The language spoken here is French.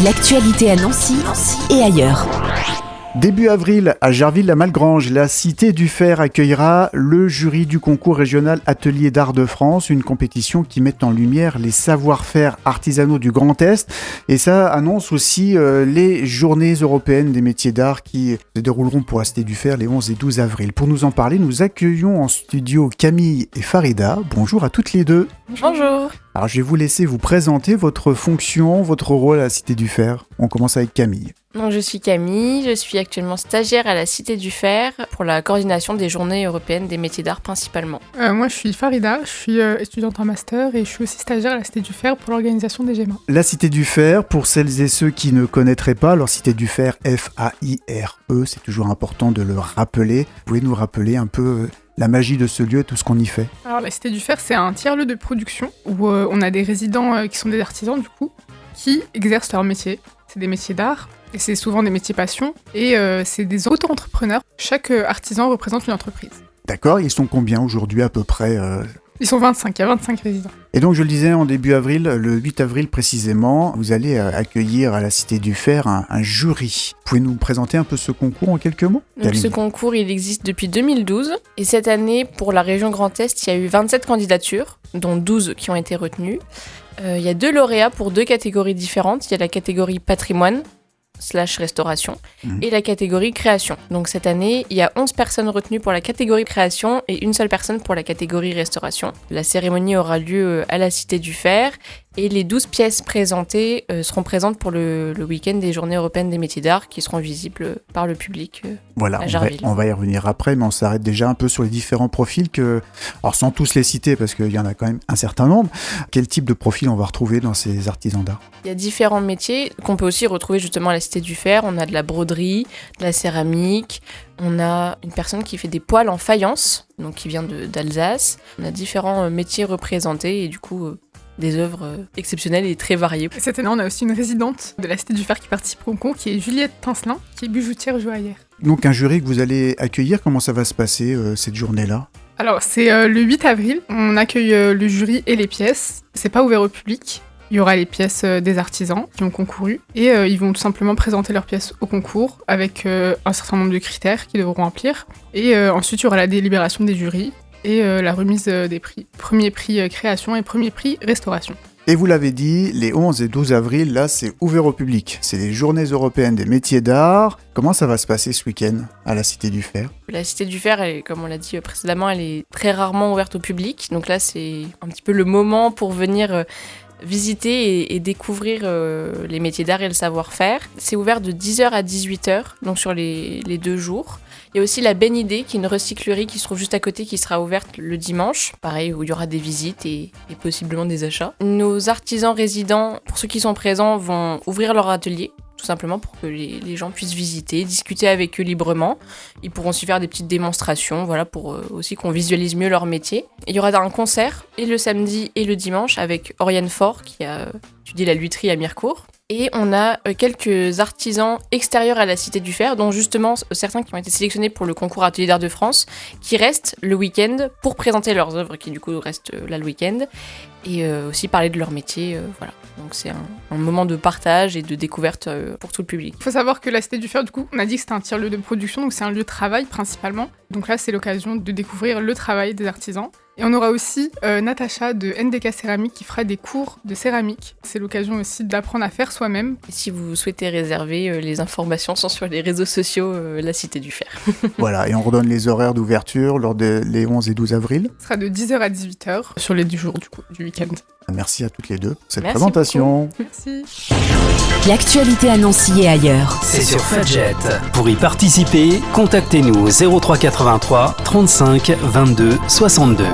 L'actualité à Nancy et ailleurs. Début avril, à Jarville-la-Malgrange, la Cité du Fer accueillera le jury du concours régional Atelier d'Art de France, une compétition qui met en lumière les savoir-faire artisanaux du Grand Est. Et ça annonce aussi les journées européennes des métiers d'art qui se dérouleront pour la Cité du Fer les 11 et 12 avril. Pour nous en parler, nous accueillons en studio Camille et Farida. Bonjour à toutes les deux. Bonjour. Alors je vais vous laisser vous présenter votre fonction, votre rôle à la Cité du Fer. On commence avec Camille. Donc, je suis Camille, je suis actuellement stagiaire à la Cité du Fer pour la coordination des journées européennes des métiers d'art principalement. Moi je suis Farida, je suis étudiante en master et je suis aussi stagiaire à la Cité du Fer pour l'organisation des GEMA. La Cité du Fer, pour celles et ceux qui ne connaîtraient pas, alors Cité du Fer, F-A-I-R-E, c'est toujours important de le rappeler. Vous pouvez nous rappeler un peu la magie de ce lieu et tout ce qu'on y fait? Alors la Cité du Fer, c'est un tiers-lieu de production où on a des résidents qui sont des artisans du coup, qui exercent leur métier. C'est des métiers d'art et c'est souvent des métiers passion et c'est des auto-entrepreneurs. Chaque artisan représente une entreprise. D'accord, ils sont combien aujourd'hui à peu près Ils sont 25, il y a 25 résidents. Et donc je le disais en début avril, le 8 avril précisément, vous allez accueillir à la Cité du Fer un jury. Vous pouvez nous présenter un peu ce concours en quelques mots? Donc, ce concours, il existe depuis 2012 et cette année, pour la région Grand Est, il y a eu 27 candidatures, dont 12 qui ont été retenues. Il y a 2 lauréats pour 2 catégories différentes. Il y a la catégorie patrimoine / restauration et la catégorie création. Donc cette année, il y a 11 personnes retenues pour la catégorie création et une seule personne pour la catégorie restauration. La cérémonie aura lieu à la Cité du Fer et les 12 pièces présentées seront présentes pour le week-end des Journées européennes des métiers d'art qui seront visibles par le public voilà, à Jarville. On va y revenir après, mais on s'arrête déjà un peu sur les différents profils alors sans tous les citer parce qu'il y en a quand même un certain nombre. Quel type de profil on va retrouver dans ces artisans d'art? Il y a différents métiers qu'on peut aussi retrouver justement à la Cité du Fer. On a de la broderie, de la céramique, on a une personne qui fait des poêles en faïence, donc qui vient d'Alsace. On a différents métiers représentés et du coup des œuvres exceptionnelles et très variées. Cette année, on a aussi une résidente de la Cité du Fer qui participe au concours, qui est Juliette Tincelin, qui est bijoutière joaillière. Donc un jury que vous allez accueillir, comment ça va se passer cette journée-là? Alors c'est le 8 avril, on accueille le jury et les pièces. C'est pas ouvert au public. Il y aura les pièces des artisans qui ont concouru et ils vont tout simplement présenter leurs pièces au concours avec un certain nombre de critères qu'ils devront remplir. Et ensuite, il y aura la délibération des jurys et la remise des prix. Premier prix création et premier prix restauration. Et vous l'avez dit, les 11 et 12 avril, là, c'est ouvert au public. C'est les Journées européennes des métiers d'art. Comment ça va se passer ce week-end à la Cité du Fer? La Cité du Fer, comme on l'a dit précédemment, elle est très rarement ouverte au public. Donc là, c'est un petit peu le moment pour venir visiter et découvrir les métiers d'art et le savoir-faire. C'est ouvert de 10h à 18h, donc sur les 2 jours. Il y a aussi la Benne Idée, qui est une recyclerie qui se trouve juste à côté, qui sera ouverte le dimanche. Pareil, où il y aura des visites et possiblement des achats. Nos artisans résidents, pour ceux qui sont présents, vont ouvrir leur atelier, tout simplement pour que les gens puissent visiter, discuter avec eux librement. Ils pourront aussi faire des petites démonstrations, voilà, pour aussi qu'on visualise mieux leur métier. Et il y aura un concert, et le samedi et le dimanche, avec Oriane Faure, qui a étudié la lutherie à Mirecourt. Et on a quelques artisans extérieurs à la Cité du Fer, dont justement certains qui ont été sélectionnés pour le concours Atelier d'Art de France, qui restent le week-end pour présenter leurs œuvres, qui du coup restent là le week-end, et aussi parler de leur métier, voilà. Donc c'est un moment de partage et de découverte pour tout le public. Il faut savoir que la Cité du Fer, du coup, on a dit que c'était un tiers-lieu de production, donc c'est un lieu de travail principalement. Donc là, c'est l'occasion de découvrir le travail des artisans. Et on aura aussi Natacha de NDK Céramique qui fera des cours de céramique. C'est l'occasion aussi d'apprendre à faire soi-même. Et si vous souhaitez réserver, les informations sont sur les réseaux sociaux, la Cité du Fer. Voilà, et on redonne les horaires d'ouverture lors des 11 et 12 avril. Ce sera de 10h à 18h sur les 10 jours du week-end. Merci à toutes les deux pour cette Merci présentation. beaucoup. Merci. L'actualité à Nancy et ailleurs. C'est sur Fudget. Pour y participer, contactez-nous au 03 83 35 22 62.